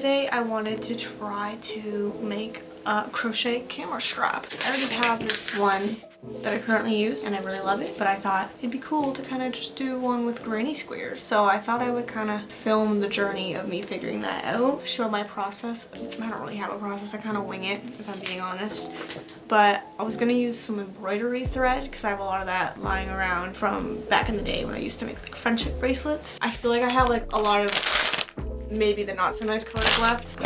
Today I wanted to try to make a crochet camera strap. I already have this one that I currently use and I really love it, but I thought it'd be cool to kind of just do one with granny squares. So I thought I would kind of film the journey of me figuring that out, show my process. I don't really have a process, I kind of wing it if I'm being honest. But I was gonna use some embroidery thread because I have a lot of that lying around from back in the day when I used to make like friendship bracelets. I feel like I have like a lot of maybe the not so nice colors left.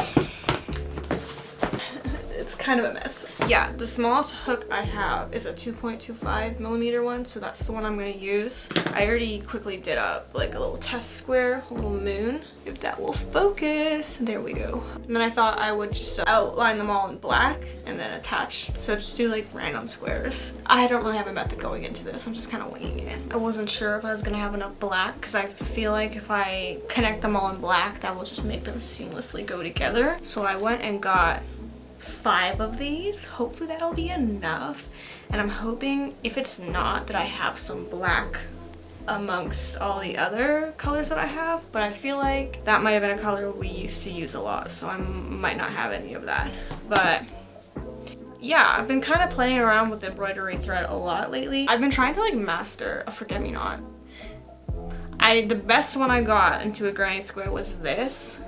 It's kind of a mess. Yeah, the smallest hook I have is a 2.25 millimeter one, so that's the one I'm going to use. I already quickly did up like a little test square, a little moon, if that will focus. There we go. And then I thought I would just outline them all in black and then attach. So just do like random squares. I don't really have a method going into this. I'm just kind of winging it. I wasn't sure if I was going to have enough black because I feel like if I connect them all in black, that will just make them seamlessly go together. So I went and got 5 of these. Hopefully that'll be enough, and I'm hoping if it's not that I have some black amongst all the other colors that I have, but I feel like that might have been a color we used to use a lot, so I might not have any of that. But yeah, I've been kind of playing around with the embroidery thread a lot lately. I've been trying to like master a forget-me-not. The best one I got into a granny square was this.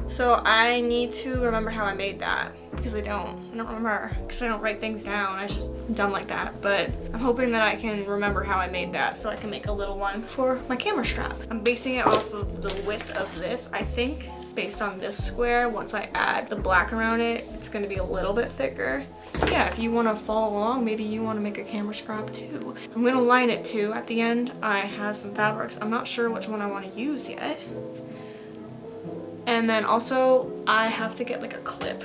So I need to remember how I made that because I don't remember because I don't write things down. I just dumb like that. But I'm hoping that I can remember how I made that so I can make a little one for my camera strap. I'm basing it off of the width of this. I think based on this square, once I add the black around it, it's going to be a little bit thicker. Yeah, if you want to follow along, maybe you want to make a camera strap too. I'm going to line it too at the end. I have some fabrics. I'm not sure which one I want to use yet. And then also I have to get like a clip.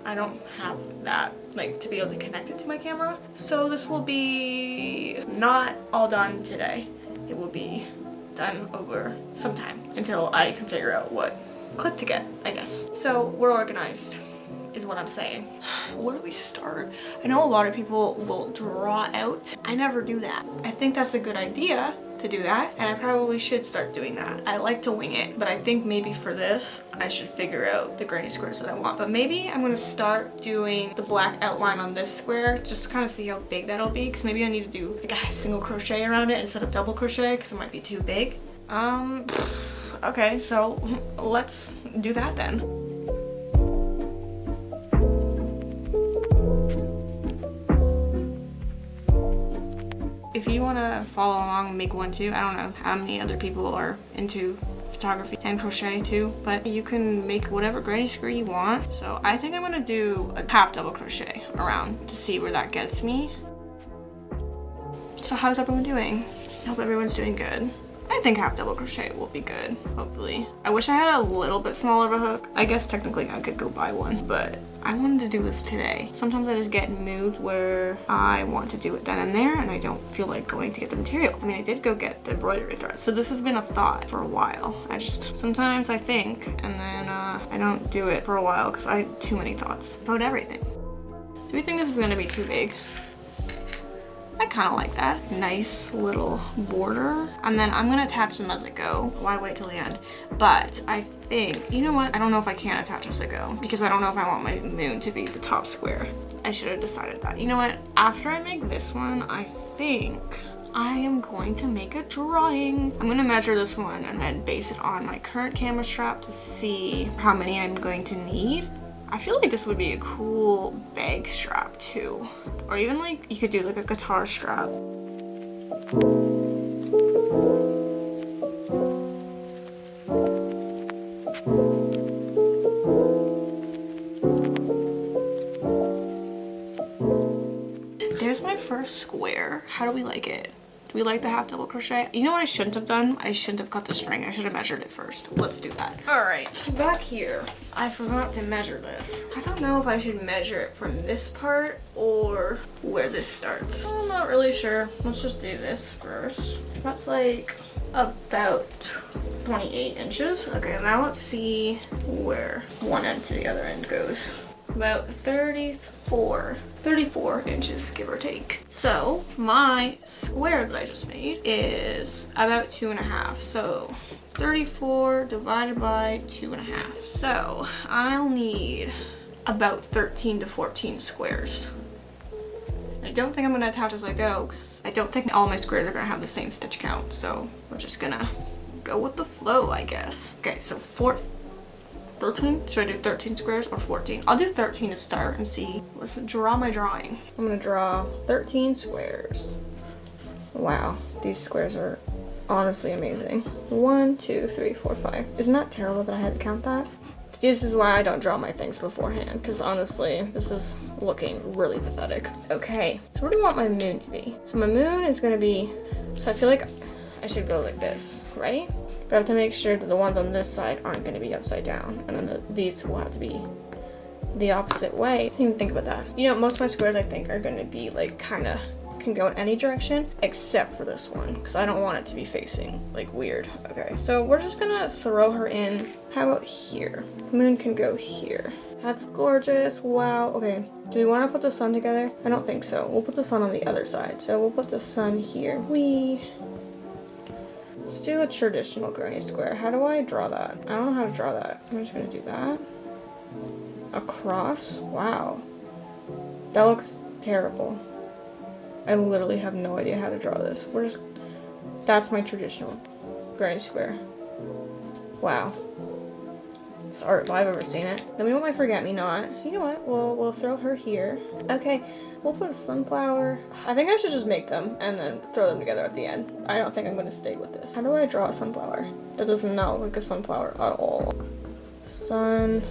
I don't have that like to be able to connect it to my camera. So this will be not all done today. It will be done over some time until I can figure out what clip to get, I guess. So we're organized is what I'm saying. Where do we start? I know a lot of people will draw out. I never do that. I think that's a good idea to do that, and I probably should start doing that. I like to wing it, but I think maybe for this I should figure out the granny squares that I want. But maybe I'm gonna start doing the black outline on this square just to kind of see how big that'll be, because maybe I need to do like a single crochet around it instead of double crochet because it might be too big. Okay, so let's do that then. If you want to follow along and make one too, I don't know how many other people are into photography and crochet too, but you can make whatever granny square you want. So I think I'm going to do a half double crochet around to see where that gets me. So how's everyone doing? I hope everyone's doing good. I think half double crochet will be good, hopefully. I wish I had a little bit smaller of a hook. I guess technically I could go buy one, but I wanted to do this today. Sometimes I just get in moods where I want to do it then and there and I don't feel like going to get the material. I mean, I did go get the embroidery thread, so this has been a thought for a while. Sometimes I think and then I don't do it for a while because I have too many thoughts about everything. Do we think this is gonna be too big? I kind of like that. Nice little border. And then I'm going to attach them as I go. Why wait till the end? But I think, you know what? I don't know if I can attach as I go because I don't know if I want my moon to be the top square. I should have decided that. You know what? After I make this one, I think I am going to make a drawing. I'm going to measure this one and then base it on my current camera strap to see how many I'm going to need. I feel like this would be a cool bag strap too. Or even like, you could do like a guitar strap. There's my first square. How do we like it? We like the half double crochet. You know what I shouldn't have done? I shouldn't have cut the string. I should have measured it first. Let's do that. All right, back here. I forgot to measure this. I don't know if I should measure it from this part or where this starts. I'm not really sure. Let's just do this first. That's like about 28 inches. Okay, now let's see where one end to the other end goes. About 34 inches, give or take. So my square that I just made is about 2.5. So 34 divided by 2.5. So I'll need about 13 to 14 squares. I don't think I'm gonna attach as I go because I don't think all my squares are gonna have the same stitch count. So we're just gonna go with the flow, I guess. Okay, so 13? Should I do 13 squares or 14? I'll do 13 to start and see. Let's draw my drawing. I'm gonna draw 13 squares. Wow, these squares are honestly amazing. 1, 2, 3, 4, 5. Isn't that terrible that I had to count that? This is why I don't draw my things beforehand, because honestly, this is looking really pathetic. Okay, so where do I want my moon to be? So my moon is gonna be, so I feel like I should go like this, right? But I have to make sure that the ones on this side aren't gonna be upside down, and then these will have to be the opposite way. I didn't even think about that. You know, most of my squares I think are gonna be like kinda can go in any direction except for this one because I don't want it to be facing like weird. Okay, so we're just gonna throw her in. How about here? Moon can go here. That's gorgeous. Wow. Okay, do we want to put the sun together? I don't think so. We'll put the sun on the other side. So we'll put the sun here. Let's do a traditional granny square. How do I draw that? I don't know how to draw that. I'm just gonna do that. A cross. Wow, that looks terrible. I literally have no idea how to draw this. That's my traditional granny square. Wow. It's art if I've ever seen it. Then we want my forget-me-not. You know what? We'll throw her here. Okay, we'll put a sunflower. I think I should just make them and then throw them together at the end. I don't think I'm gonna stay with this. How do I draw a sunflower? That does not look like a sunflower at all. Sunflower.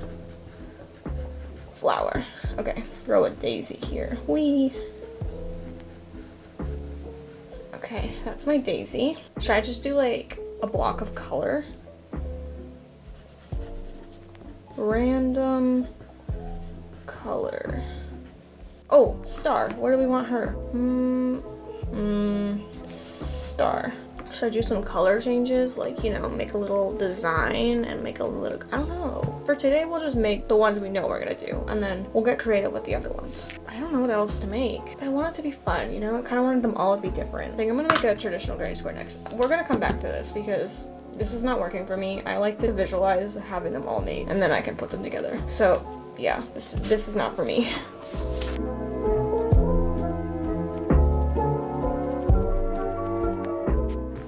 Okay, let's throw a daisy here. Okay, that's my daisy. Should I just do like a block of color? Random color. Oh, star. Where do we want her? Star. Should I do some color changes? Like, you know, make a little design and make a little, I don't know. For today, we'll just make the ones we know we're gonna do, and then we'll get creative with the other ones. I don't know what else to make. I want it to be fun, you know? I kind of wanted them all to be different. I think I'm gonna make a traditional granny square next. We're gonna come back to this because this is not working for me. I like to visualize having them all made, and then I can put them together. So, yeah, this is not for me.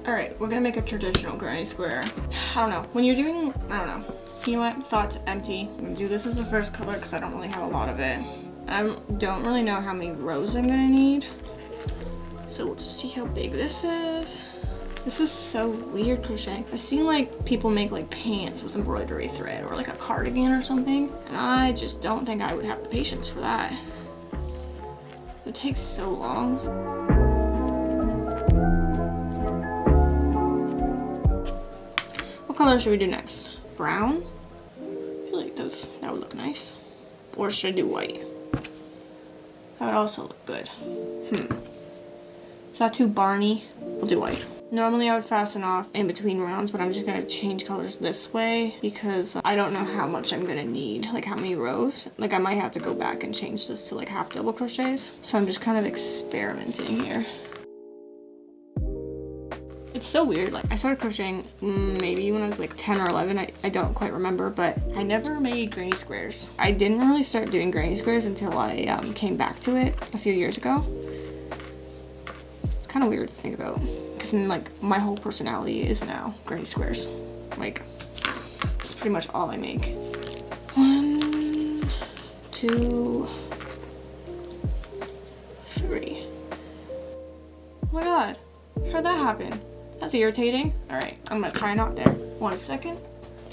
Alright, we're gonna make a traditional granny square. I don't know. When you're doing, I don't know. You know what? Thoughts empty. I'm gonna do this as the first color because I don't really have a lot of it. I don't really know how many rows I'm gonna need. So we'll just see how big this is. This is so weird crocheting. I've seen like people make like pants with embroidery thread or like a cardigan or something. And I just don't think I would have the patience for that. It takes so long. What color should we do next? Brown? I feel like that would look nice. Or should I do white? That would also look good. Is that too Barney? We'll do white. Normally I would fasten off in between rounds, but I'm just gonna change colors this way because I don't know how much I'm gonna need, like how many rows. Like I might have to go back and change this to like half double crochets. So I'm just kind of experimenting here. It's so weird, like I started crocheting maybe when I was like 10 or 11, I don't quite remember, but I never made granny squares. I didn't really start doing granny squares until I came back to it a few years ago. It's kind of weird to think about, because like my whole personality is now granny squares. Like, it's pretty much all I make. 1, 2, 3. Oh my god, how'd that happen? That's irritating. Alright, I'm gonna tie a knot there. 1 second.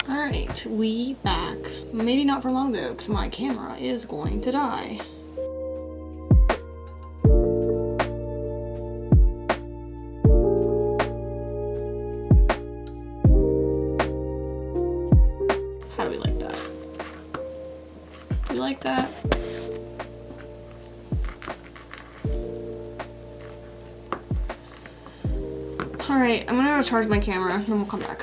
Alright, we back. Maybe not for long though, because my camera is going to die. How do we like that? Do you like that? Alright, I'm gonna go charge my camera, and then we'll come back.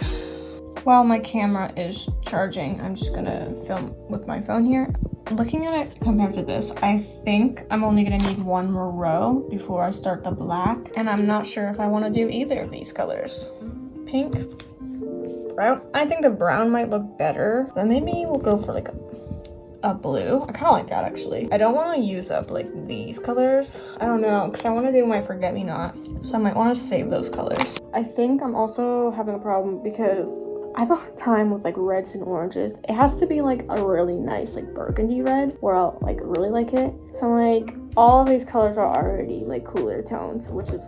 While my camera is charging, I'm just gonna film with my phone here. Looking at it compared to this, I think I'm only gonna need 1 more row before I start the black, and I'm not sure if I wanna do either of these colors. Pink, brown. I think the brown might look better, but maybe we'll go for like a blue. I kind of like that actually. I don't want to use up like these colors. I don't know, because I want to do my forget-me-not. So I might want to save those colors. I think I'm also having a problem because I have a hard time with like reds and oranges. It has to be like a really nice like burgundy red where I'll like really like it. So like all of these colors are already like cooler tones, which is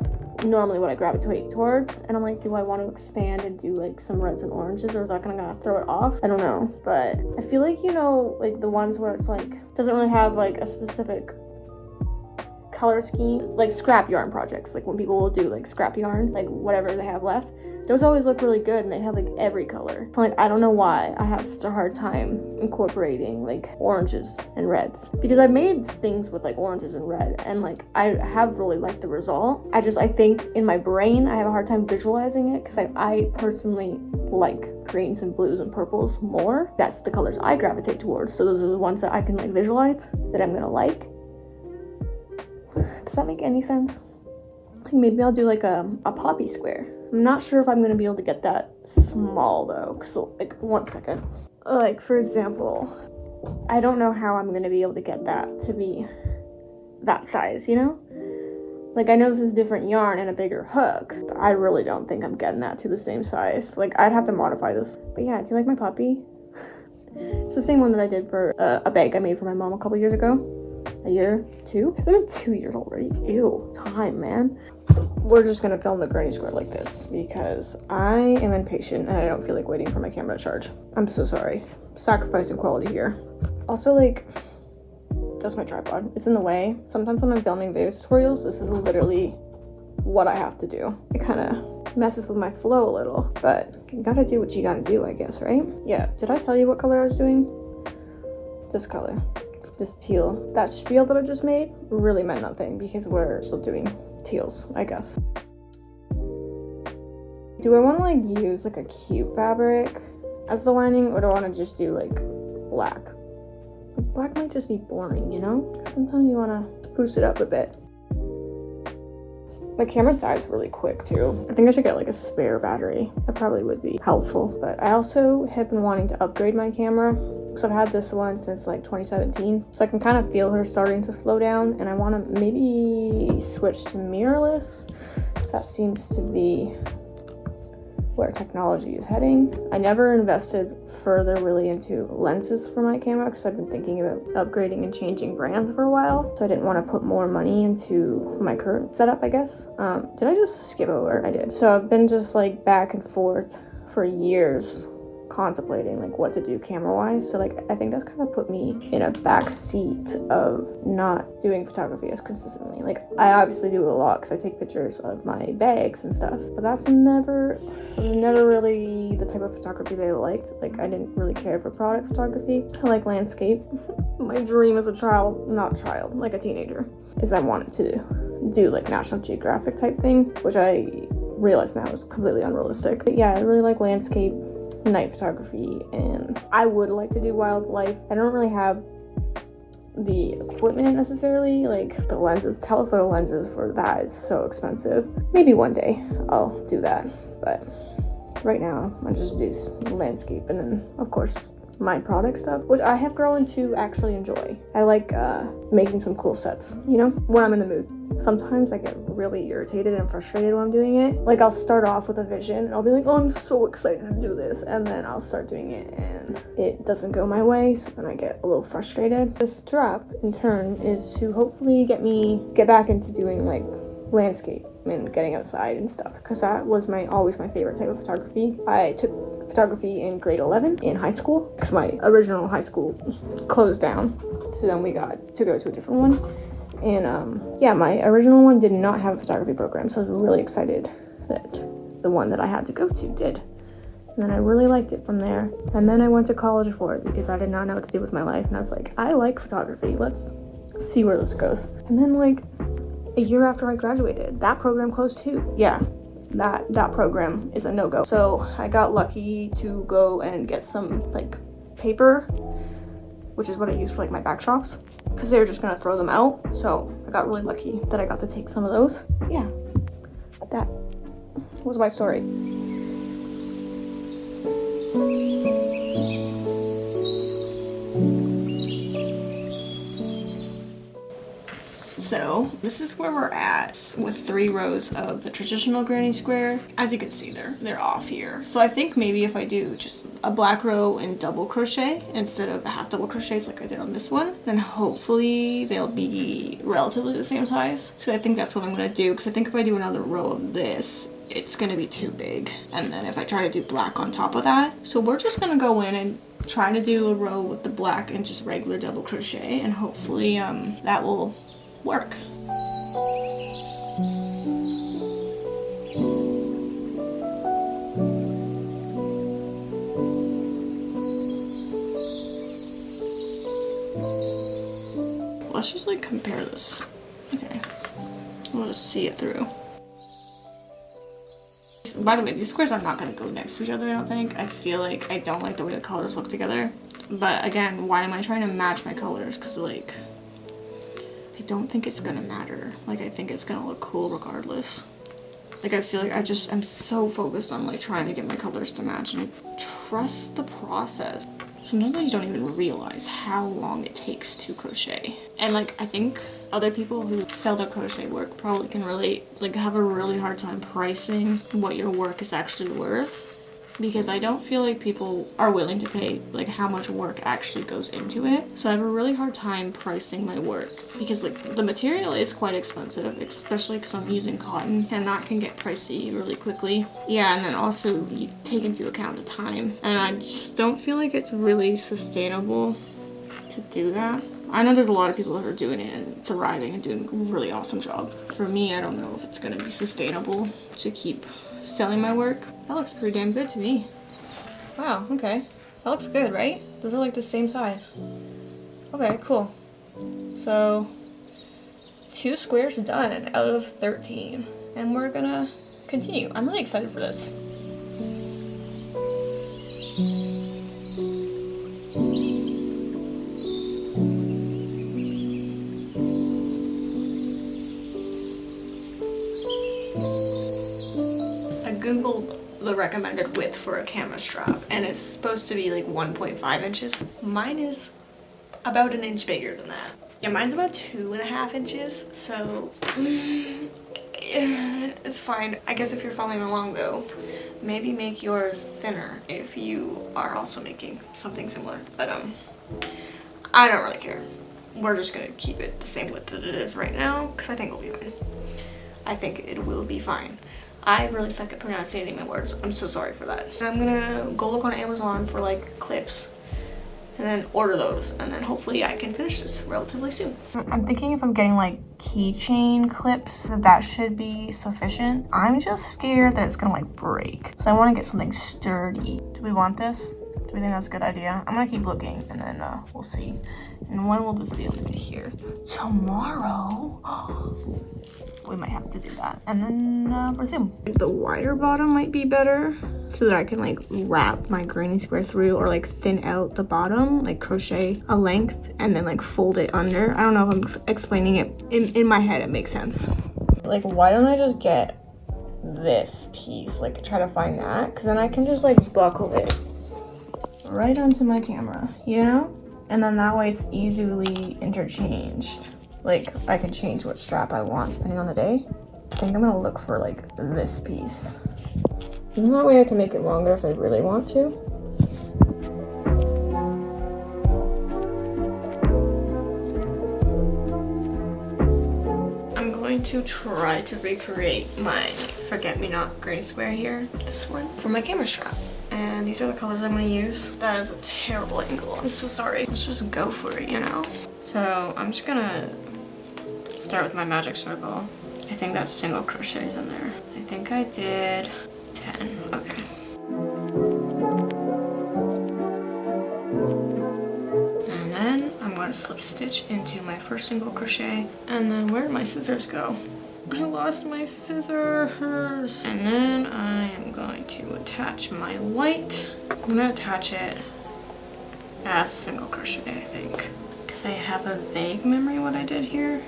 normally what I gravitate towards. And I'm like, do I want to expand and do like some reds and oranges, or is that gonna throw it off? I don't know. But I feel like, you know, like the ones where it's like doesn't really have like a specific color scheme, like scrap yarn projects, like when people will do like scrap yarn, like whatever they have left, those always look really good and they have like every color. So like I don't know why I have such a hard time incorporating like oranges and reds, because I've made things with like oranges and red and like I have really liked the result. I think in my brain I have a hard time visualizing it, because I personally like greens and blues and purples more. That's the colors I gravitate towards, so those are the ones that I can like visualize that I'm gonna like. Does that make any sense? Like maybe I'll do like a poppy square. I'm not sure if I'm gonna be able to get that small though, so like 1 second. Like for example, I don't know how I'm gonna be able to get that to be that size, you know? Like I know this is different yarn and a bigger hook, but I really don't think I'm getting that to the same size. Like I'd have to modify this. But yeah, do you like my poppy? It's the same one that I did for a bag I made for my mom a couple years ago. A year? 2? It's been 2 years already. Ew, time, man. We're just gonna film the granny square like this because I am impatient and I don't feel like waiting for my camera to charge. I'm so sorry. Sacrificing quality here. Also, like, that's my tripod. It's in the way. Sometimes when I'm filming video tutorials, this is literally what I have to do. It kind of messes with my flow a little, but you gotta do what you gotta do, I guess, right? Yeah, did I tell you what color I was doing? This color. This teal. That spiel that I just made really meant nothing because we're still doing teals, I guess. Do I want to like use like a cute fabric as the lining, or do I want to just do like black? Black might just be boring, you know? Sometimes you want to spruce it up a bit. My camera dies really quick too. I think I should get like a spare battery. That probably would be helpful. But I also have been wanting to upgrade my camera, because I've had this one since like 2017. So I can kind of feel her starting to slow down, and I want to maybe switch to mirrorless, because that seems to be where technology is heading. I never invested further really into lenses for my camera because I've been thinking about upgrading and changing brands for a while, so I didn't want to put more money into my current setup, I guess. Did I just skip over? I did. So I've been just like back and forth for years contemplating like what to do camera wise, so like I think that's kind of put me in a back seat of not doing photography as consistently. Like I obviously do it a lot because I take pictures of my bags and stuff, but that's never really the type of photography that I liked. Like I didn't really care for product photography. I like landscape. My dream as a child, like a teenager, is I wanted to do like National Geographic type thing, which I realize now is completely unrealistic. But yeah, I really like landscape, night photography, and I would like to do wildlife. I don't really have the equipment necessarily, like the lenses, telephoto lenses for that is so expensive. Maybe one day I'll do that, but right now I just do landscape, and then of course my product stuff, which I have grown to actually enjoy. I like making some cool sets, you know, when I'm in the mood. Sometimes I get really irritated and frustrated when I'm doing it. Like I'll start off with a vision and I'll be like, oh, I'm so excited to do this, and then I'll start doing it and it doesn't go my way, so then I get a little frustrated. This drop in turn is to hopefully get back into doing like landscape and getting outside and stuff, because that was always my favorite type of photography. I took photography in grade 11 in high school because my original high school closed down, so then we got to go to a different one. And yeah, my original one did not have a photography program, so I was really excited that the one that I had to go to did. And then I really liked it from there. And then I went to college for it because I did not know what to do with my life, and I was like, I like photography, let's see where this goes. And then like a year after I graduated, that program closed too. Yeah, that program is a no-go. So I got lucky to go and get some like paper, which is what I use for like my backdrops, because they were just gonna throw them out. So I got really lucky that I got to take some of those. Yeah, that was my story. So this is where we're at with 3 rows of the traditional granny square. As you can see, they're off here. So I think maybe if I do just a black row and double crochet instead of the half double crochets like I did on this one, then hopefully they'll be relatively the same size. So I think that's what I'm gonna do, because I think if I do another row of this, it's gonna be too big. And then if I try to do black on top of that, so we're just gonna go in and try to do a row with the black and just regular double crochet, and hopefully that will work. Let's just like compare this. Okay, we'll just see it through. By the way, these squares are not going to go next to each other, I don't think. I feel like I don't like the way the colors look together. But again, why am I trying to match my colors? Because like, I don't think it's gonna matter. Like, I think it's gonna look cool regardless. Like, I feel like I'm so focused on like trying to get my colors to match, and I trust the process. Sometimes you don't even realize how long it takes to crochet. And like, I think other people who sell their crochet work probably can relate, like have a really hard time pricing what your work is actually worth. Because I don't feel like people are willing to pay like how much work actually goes into it. So I have a really hard time pricing my work, because like the material is quite expensive, especially because I'm using cotton, and that can get pricey really quickly. Yeah, and then also you take into account the time, and I just don't feel like it's really sustainable to do that. I know there's a lot of people that are doing it and thriving and doing a really awesome job. For me, I don't know if it's gonna be sustainable to keep selling my work. That looks pretty damn good to me. Wow, okay. That looks good, right? Those are like the same size. Okay, cool. So 2 squares done out of 13. And we're gonna continue. I'm really excited for this. Googled the recommended width for a camera strap, and it's supposed to be like 1.5 inches. Mine is about an inch bigger than that. Yeah, mine's about 2.5 inches, so it's fine. I guess if you're following along though, maybe make yours thinner if you are also making something similar. But I don't really care. We're just gonna keep it the same width that it is right now, because I think it'll be fine. I think it will be fine. I really suck at pronouncing my words. I'm so sorry for that. And I'm gonna go look on Amazon for like clips and then order those, and then hopefully I can finish this relatively soon. I'm thinking if I'm getting like keychain clips, that should be sufficient. I'm just scared that it's gonna like break. So I wanna get something sturdy. Do we want this? Do we think that's a good idea? I'm gonna keep looking, and then we'll see. And when will this be able to get here? Tomorrow? We might have to do that, and then resume. The wider bottom might be better, so that I can like wrap my granny square through, or like thin out the bottom, like crochet a length and then like fold it under. I don't know if I'm explaining it. In my head it makes sense. Like, why don't I just get this piece, like try to find that, because then I can just like buckle it right onto my camera, you know? And then that way it's easily interchanged. Like, I can change what strap I want depending on the day. I think I'm gonna look for like this piece. And that way I can make it longer if I really want to. I'm going to try to recreate my forget-me-not granny square here. This one for my camera strap. And these are the colors I'm gonna use. That is a terrible angle, I'm so sorry. Let's just go for it, you know? So I'm just gonna start with my magic circle. I think that's single crochets in there. I think I did 10, okay. And then I'm going to slip stitch into my first single crochet. And then where did my scissors go? I lost my scissors. And then I am going to attach my white. I'm gonna attach it as a single crochet, I think, because I have a vague memory what I did here.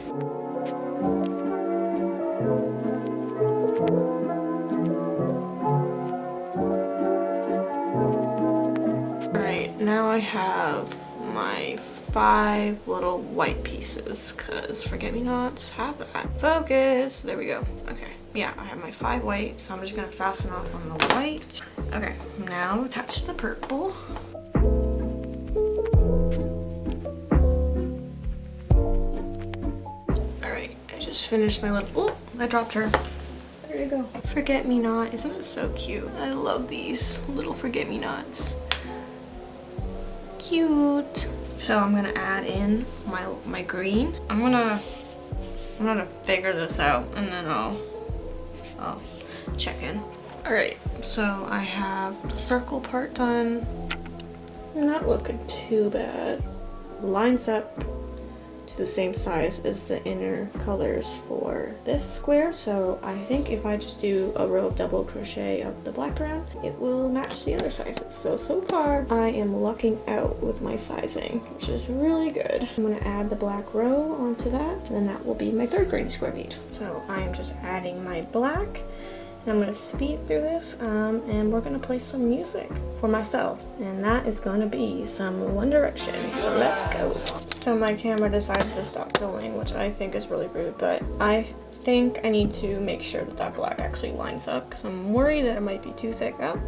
have my 5 little white pieces because forget-me-nots have that. Focus. There we go. Okay. Yeah, I have my 5 white, so I'm just gonna fasten off on the white. Okay, now attach the purple. Alright, I just finished my little, oh, I dropped her. There you go. Forget-me-not, isn't it so cute? I love these little forget-me-nots. Cute. So I'm gonna add in my green. I'm gonna figure this out and then I'll check in. Alright, so I have the circle part done. Not looking too bad. Lines up to the same size as the inner colors for this square, so I think if I just do a row of double crochet of the black ground, it will match the other sizes. So far I am lucking out with my sizing, which is really good. I'm going to add the black row onto that, and then that will be my 3rd granny square bead. So I'm just adding my black, and I'm going to speed through this, and we're going to play some music for myself, and that is going to be some One Direction. So let's go. So my camera decided to stop filming, which I think is really rude, but I think I need to make sure that that black actually lines up because I'm worried that it might be too thick. Oh,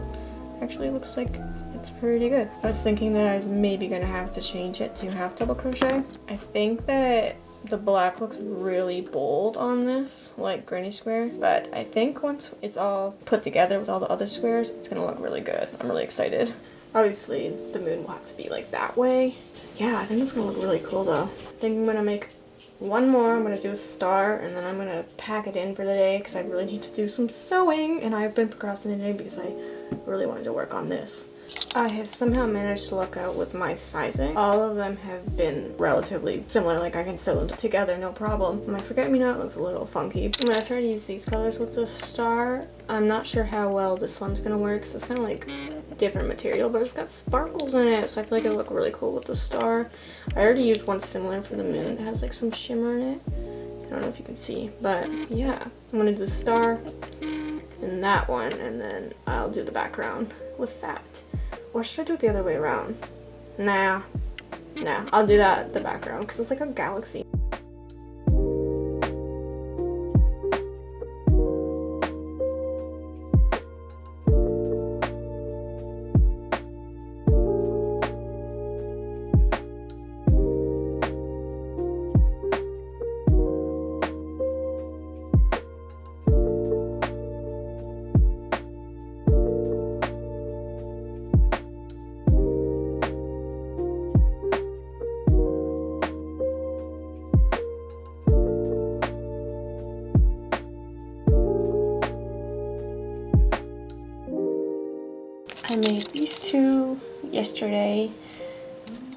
actually looks like it's pretty good. I was thinking that I was maybe going to have to change it to half double crochet. I think that the black looks really bold on this, like granny square, but I think once it's all put together with all the other squares, it's gonna look really good. I'm really excited. Obviously, the moon will have to be like that way. Yeah, I think it's gonna look really cool though. I think I'm gonna make one more. I'm gonna do a star, and then I'm gonna pack it in for the day because I really need to do some sewing, and I've been procrastinating because I really wanted to work on this. I have somehow managed to luck out with my sizing. All of them have been relatively similar, like I can sew them together no problem. My forget-me-not looks a little funky. I'm gonna try to use these colors with the star. I'm not sure how well this one's gonna work because it's kind of like different material, but it's got sparkles in it, so I feel like it'll look really cool with the star. I already used one similar for the moon that has like some shimmer in it. I don't know if you can see, but yeah. I'm gonna do the star and that one, and then I'll do the background with that. Or should I do it the other way around? Nah, I'll do that, the background, because it's like a galaxy. I made these 2 yesterday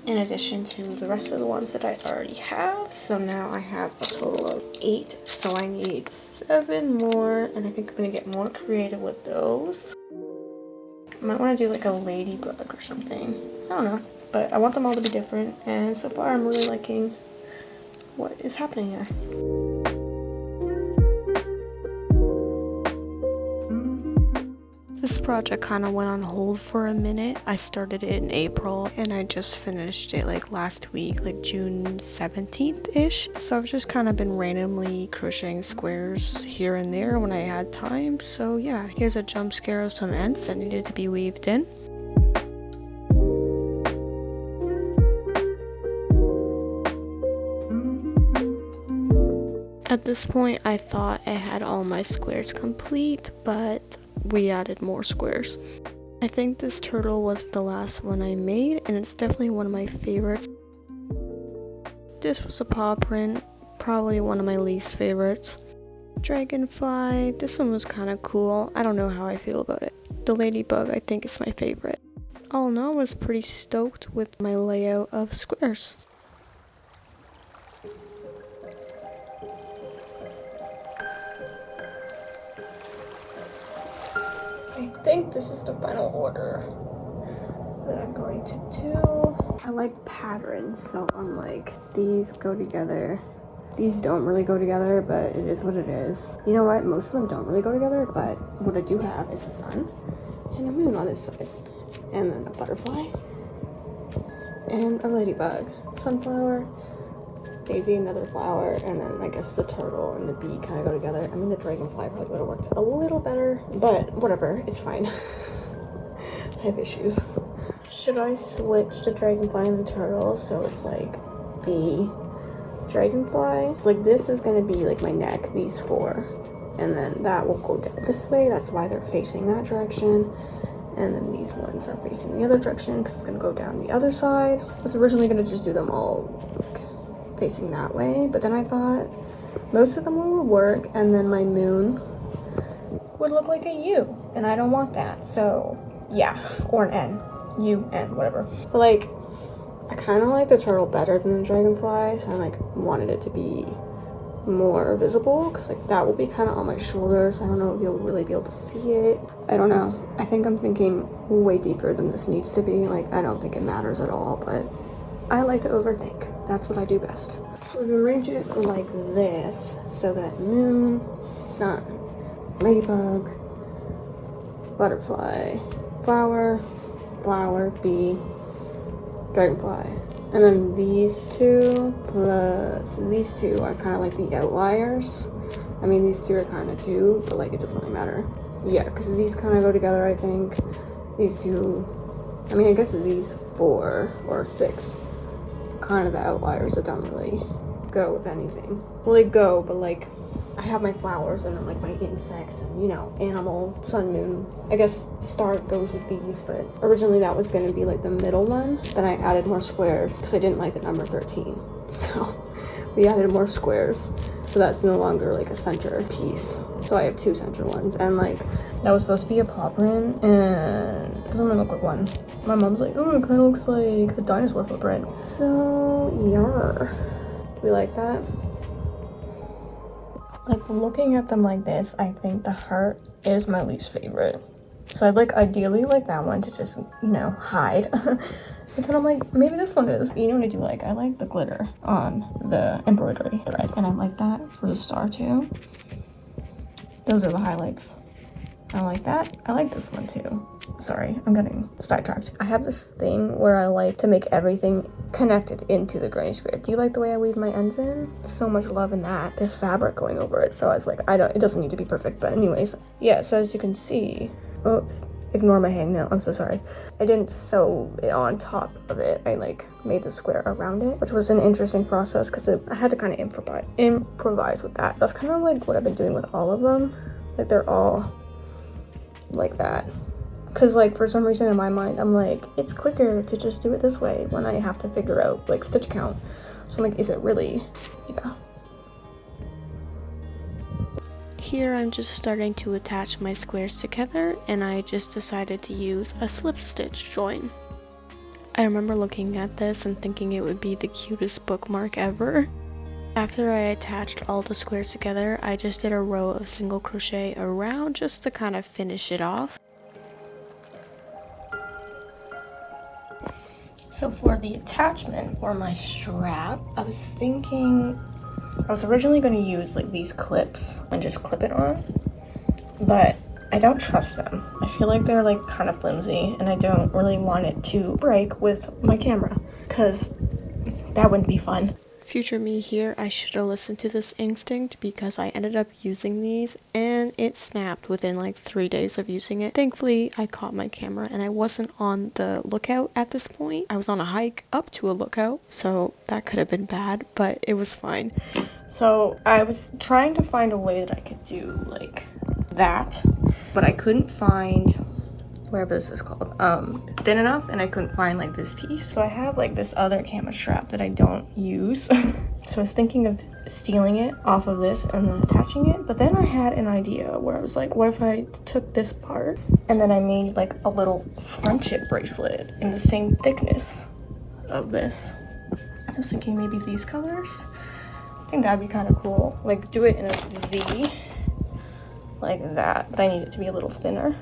in addition to the rest of the ones that I already have. So now I have a total of 8. So I need 7 more, and I think I'm going to get more creative with those. I might want to do like a ladybug or something. I don't know. But I want them all to be different, and so far I'm really liking what is happening here. This project kind of went on hold for a minute. I started it in April and I just finished it like last week, like June 17th-ish. So I've just kind of been randomly crocheting squares here and there when I had time. So yeah, here's a jump scare of some ends that needed to be weaved in. At this point, I thought I had all my squares complete, but we added more squares. I think this turtle was the last one I made, and it's definitely one of my favorites. This was a paw print, probably one of my least favorites. Dragonfly, this one was kind of cool. I don't know how I feel about it. The ladybug, I think, is my favorite. All in all, I was pretty stoked with my layout of squares. I think this is the final order that I'm going to do. I like patterns, so I'm like, these go together. These don't really go together, but it is what it is. You know what? Most of them don't really go together, but what I do have is a sun and a moon on this side. And then a butterfly. and a ladybug. Sunflower, daisy, another flower, and then I guess the turtle and the bee kind of go together. I mean, the dragonfly probably would have worked a little better, but whatever, it's fine. I have issues. Should I switch the dragonfly and the turtle so it's like bee, dragonfly? It's like this is gonna be like my neck, these four, and then that will go down this way. That's why they're facing that direction. And then these ones are facing the other direction because it's gonna go down the other side. I was originally gonna just do them all like, facing that way, but then I thought most of them would work, and then my moon would look like a U, and I don't want that. So yeah, or an N, U, N, whatever. But like, I kind of like the turtle better than the dragonfly, so I like wanted it to be more visible because like that will be kind of on my shoulders. I don't know if you'll really be able to see it. I don't know. I think I'm thinking way deeper than this needs to be. Like, I don't think it matters at all, but I like to overthink. That's what I do best. So we can arrange it like this so that moon, sun, ladybug, butterfly, flower, flower, bee, dragonfly. And then these two plus these two are kind of like the outliers. I mean, these two are kind of two, but like it doesn't really matter. Yeah, because these kind of go together, I think. These two, I mean, I guess these 4 or 6 kind of the outliers that don't really go with anything. Well, they go, but like I have my flowers and then like my insects and, you know, animal, sun, moon. I guess the star goes with these, but originally that was going to be like the middle one. Then I added more squares because I didn't like the number 13. So we added more squares. So that's no longer like a center piece. So I have 2 center ones, and like that was supposed to be a paw print, and it doesn't even look like one. My mom's like, oh, it kind of looks like a dinosaur footprint. So yeah, do we like that? Like, looking at them like this, I think the heart is my least favorite. So I'd like ideally like that one to just, you know, hide. But then I'm like, maybe this one is. You know what I do like? I like the glitter on the embroidery thread, and I like that for the star too. Those are the highlights. I like that. I like this one too. Sorry, I'm getting sidetracked. I have this thing where I like to make everything connected into the granny square. Do you like the way I weave my ends in? So much love in that. There's fabric going over it, so I was like, it doesn't need to be perfect, but anyways. Yeah, so as you can see, oops, ignore my hangnail, I'm so sorry. I didn't sew it on top of it. I like made the square around it, which was an interesting process because I had to kind of improvise with that. That's kind of like what I've been doing with all of them. Like, they're all like that. Because like for some reason in my mind I'm like, it's quicker to just do it this way when I have to figure out like stitch count. So I'm like, is it really? Yeah. Here I'm just starting to attach my squares together, and I just decided to use a slip stitch join. I remember looking at this and thinking it would be the cutest bookmark ever. After I attached all the squares together, I just did a row of single crochet around just to kind of finish it off. So for the attachment for my strap, I was originally going to use like these clips and just clip it on, but I don't trust them. I feel like they're like kind of flimsy, and I don't really want it to break with my camera because that wouldn't be fun. Future me here, I should have listened to this instinct because I ended up using these and it snapped within like 3 days of using it. Thankfully, I caught my camera and I wasn't on the lookout at this point. I was on a hike up to a lookout, so that could have been bad, but it was fine. So I was trying to find a way that I could do like that, but I couldn't find, whatever this is called, thin enough, and I couldn't find like this piece. So I have like this other camera strap that I don't use. So I was thinking of stealing it off of this and then attaching it, but then I had an idea where I was like, what if I took this part and then I made like a little friendship bracelet in the same thickness of this. I was thinking maybe these colors. I think that'd be kind of cool. Like, do it in a V like that, but I need it to be a little thinner.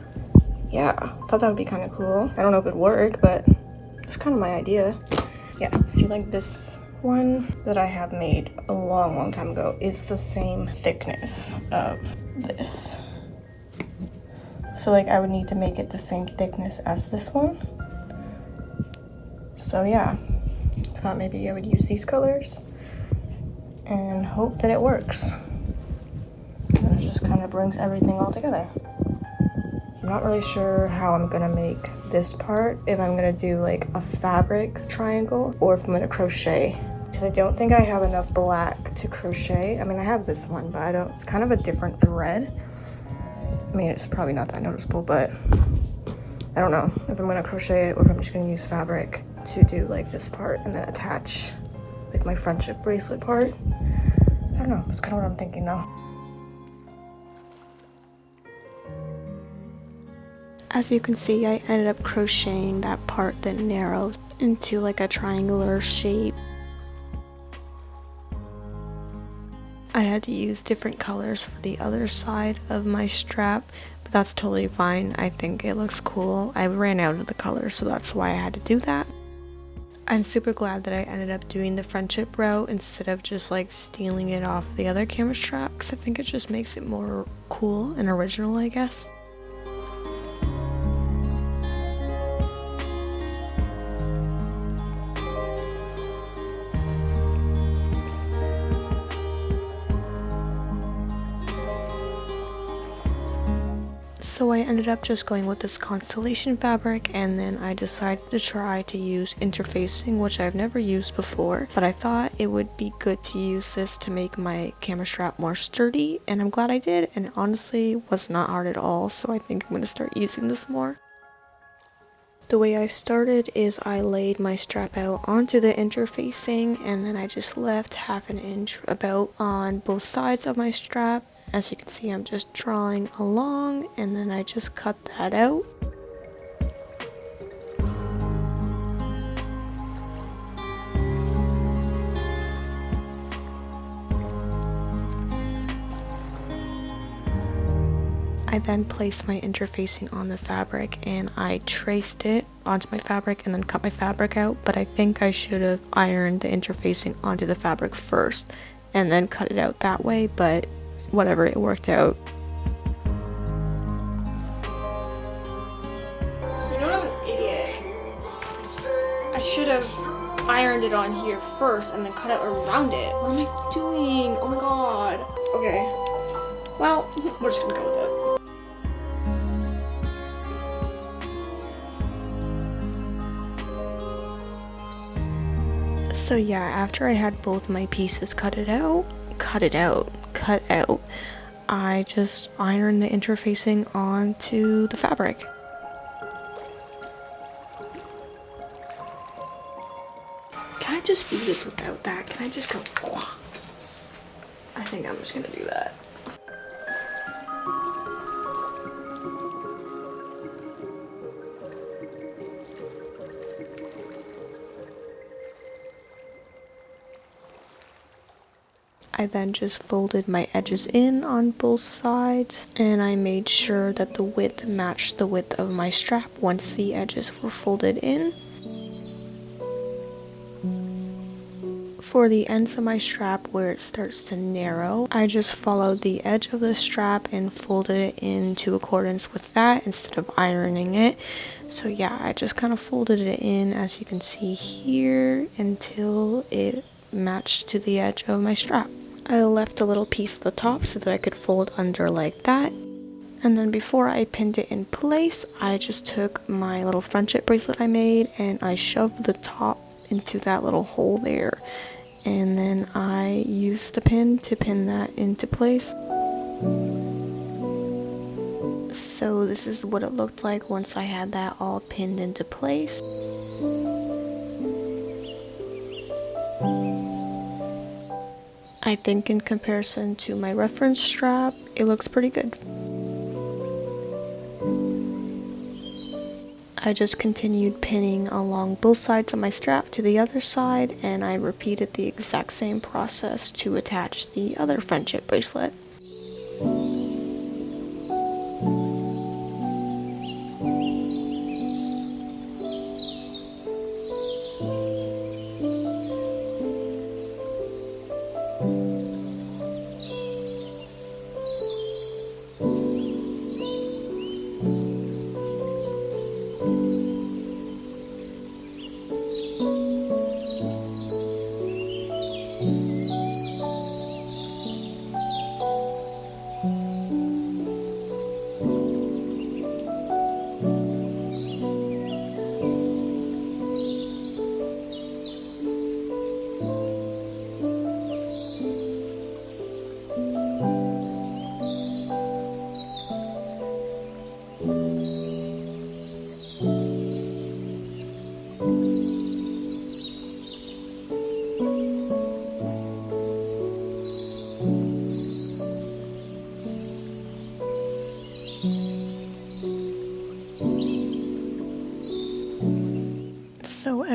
Yeah, I thought that would be kind of cool. I don't know if it'd work, but it's kind of my idea. Yeah, see, like this one that I have made a long time ago is the same thickness of this. So like I would need to make it the same thickness as this one. So yeah, I thought maybe I would use these colors and hope that it works. And it just kind of brings everything all together. I'm not really sure how I'm gonna make this part, if I'm gonna do like a fabric triangle or if I'm gonna crochet, because I don't think I have enough black to crochet. I mean, I have this one, but it's kind of a different thread. I mean, it's probably not that noticeable, but I don't know if I'm gonna crochet it or if I'm just gonna use fabric to do like this part and then attach like my friendship bracelet part. I don't know, that's kind of what I'm thinking though. As you can see, I ended up crocheting that part that narrows into like a triangular shape. I had to use different colors for the other side of my strap, but that's totally fine. I think it looks cool. I ran out of the colors, so that's why I had to do that. I'm super glad that I ended up doing the friendship route instead of just like stealing it off the other camera strap, because I think it just makes it more cool and original, I guess. So I ended up just going with this constellation fabric, and then I decided to try to use interfacing, which I've never used before, but I thought it would be good to use this to make my camera strap more sturdy, and I'm glad I did, and it honestly was not hard at all, so I think I'm going to start using this more. The way I started is I laid my strap out onto the interfacing, and then I just left 1/2 inch about on both sides of my strap. As you can see, I'm just drawing along, and then I just cut that out. I then placed my interfacing on the fabric, and I traced it onto my fabric and then cut my fabric out, but I think I should have ironed the interfacing onto the fabric first and then cut it out that way, but whatever, it worked out. You know, I'm an idiot. I should have ironed it on here first and then cut it around it. What am I doing? Oh my god. Okay. Well, we're just gonna go with it. So yeah, after I had both my pieces cut out, I just ironed the interfacing onto the fabric. Can I just do this without that? Can I just go? I think I'm just gonna do that. I then just folded my edges in on both sides, and I made sure that the width matched the width of my strap once the edges were folded in. For the ends of my strap where it starts to narrow, I just followed the edge of the strap and folded it into accordance with that instead of ironing it. So yeah, I just kind of folded it in, as you can see here, until it matched to the edge of my strap. I left a little piece at the top so that I could fold under like that. And then before I pinned it in place, I just took my little friendship bracelet I made and I shoved the top into that little hole there. And then I used the pin to pin that into place. So this is what it looked like once I had that all pinned into place. I think in comparison to my reference strap, it looks pretty good. I just continued pinning along both sides of my strap to the other side, and I repeated the exact same process to attach the other friendship bracelet.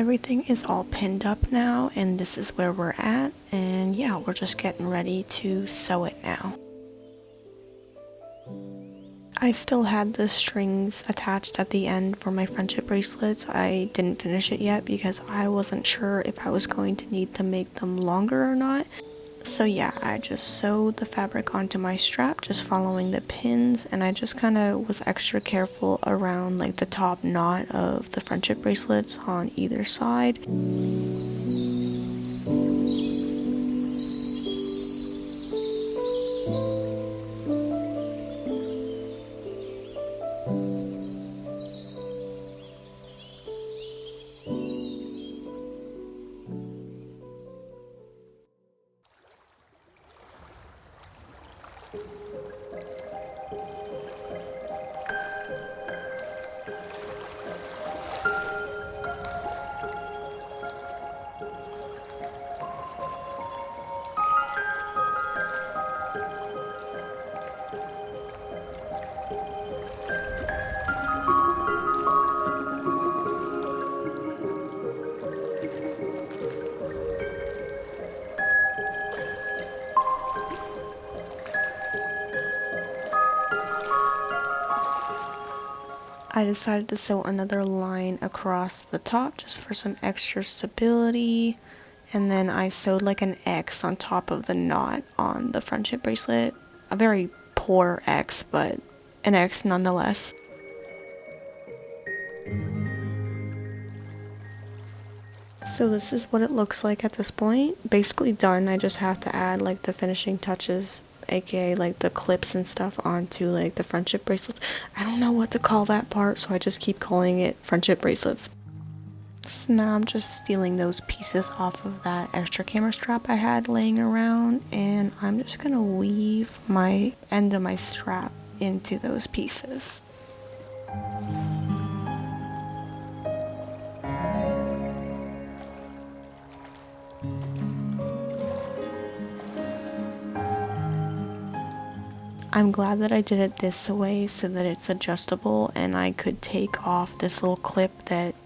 everything is all pinned up now, and this is where we're at, and yeah, we're just getting ready to sew it now. I still had the strings attached at the end for my friendship bracelets. I didn't finish it yet because I wasn't sure if I was going to need to make them longer or not. So yeah, I just sewed the fabric onto my strap, just following the pins, and I just kind of was extra careful around like the top knot of the friendship bracelets on either side. I decided to sew another line across the top just for some extra stability, and then I sewed like an X on top of the knot on the friendship bracelet. A very poor X, but an X nonetheless. So this is what it looks like at this point. Basically done. I just have to add like the finishing touches, aka like the clips and stuff onto like the friendship bracelets. I don't know what to call that part, so I just keep calling it friendship bracelets. So now I'm just stealing those pieces off of that extra camera strap I had laying around, and I'm just gonna weave my end of my strap into those pieces. I'm glad that I did it this way so that it's adjustable and I could take off this little clip that,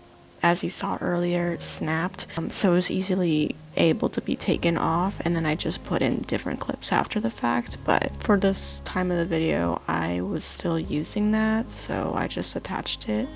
as you saw earlier, snapped. So it was easily able to be taken off, and then I just put in different clips after the fact. But for this time of the video, I was still using that, so I just attached it.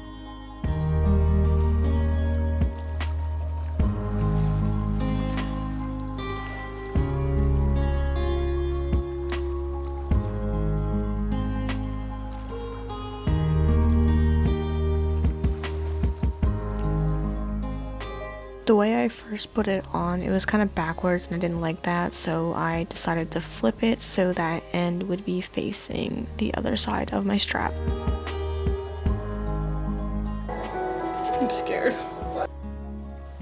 The way I first put it on, it was kind of backwards and I didn't like that, so I decided to flip it so that end would be facing the other side of my strap. I'm scared.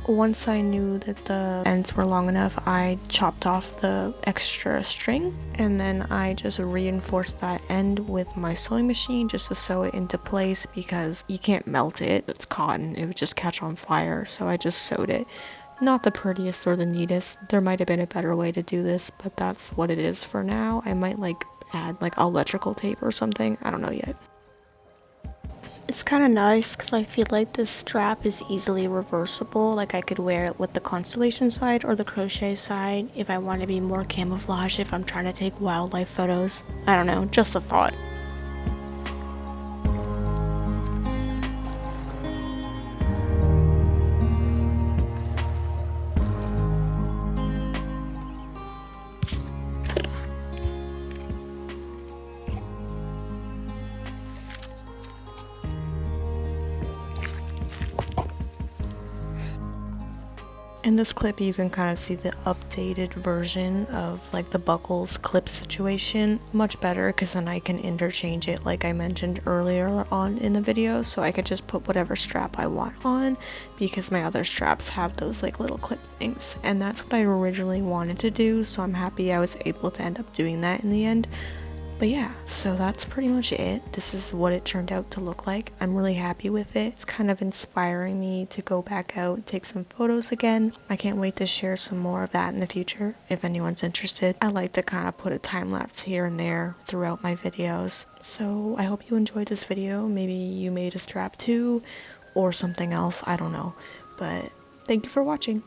Once I knew that the ends were long enough, I chopped off the extra string, and then I just reinforced that end with my sewing machine just to sew it into place, because you can't melt it. It's cotton, it would just catch on fire, so I just sewed it. Not the prettiest or the neatest. There might have been a better way to do this, but that's what it is for now. I might like add like electrical tape or something, I don't know yet. It's kind of nice because I feel like this strap is easily reversible. Like I could wear it with the constellation side or the crochet side if I want to be more camouflage, if I'm trying to take wildlife photos. I don't know, just a thought. In this clip you can kind of see the updated version of like the buckles clip situation. Much better because then I can interchange it like I mentioned earlier on in the video, so I could just put whatever strap I want on, because my other straps have those like little clip things, and that's what I originally wanted to do, so I'm happy I was able to end up doing that in the end. But yeah, so that's pretty much it. This is what it turned out to look like. I'm really happy with it. It's kind of inspiring me to go back out and take some photos again. I can't wait to share some more of that in the future if anyone's interested. I like to kind of put a time lapse here and there throughout my videos. So I hope you enjoyed this video. Maybe you made a strap too, or something else, I don't know. But Thank you for watching.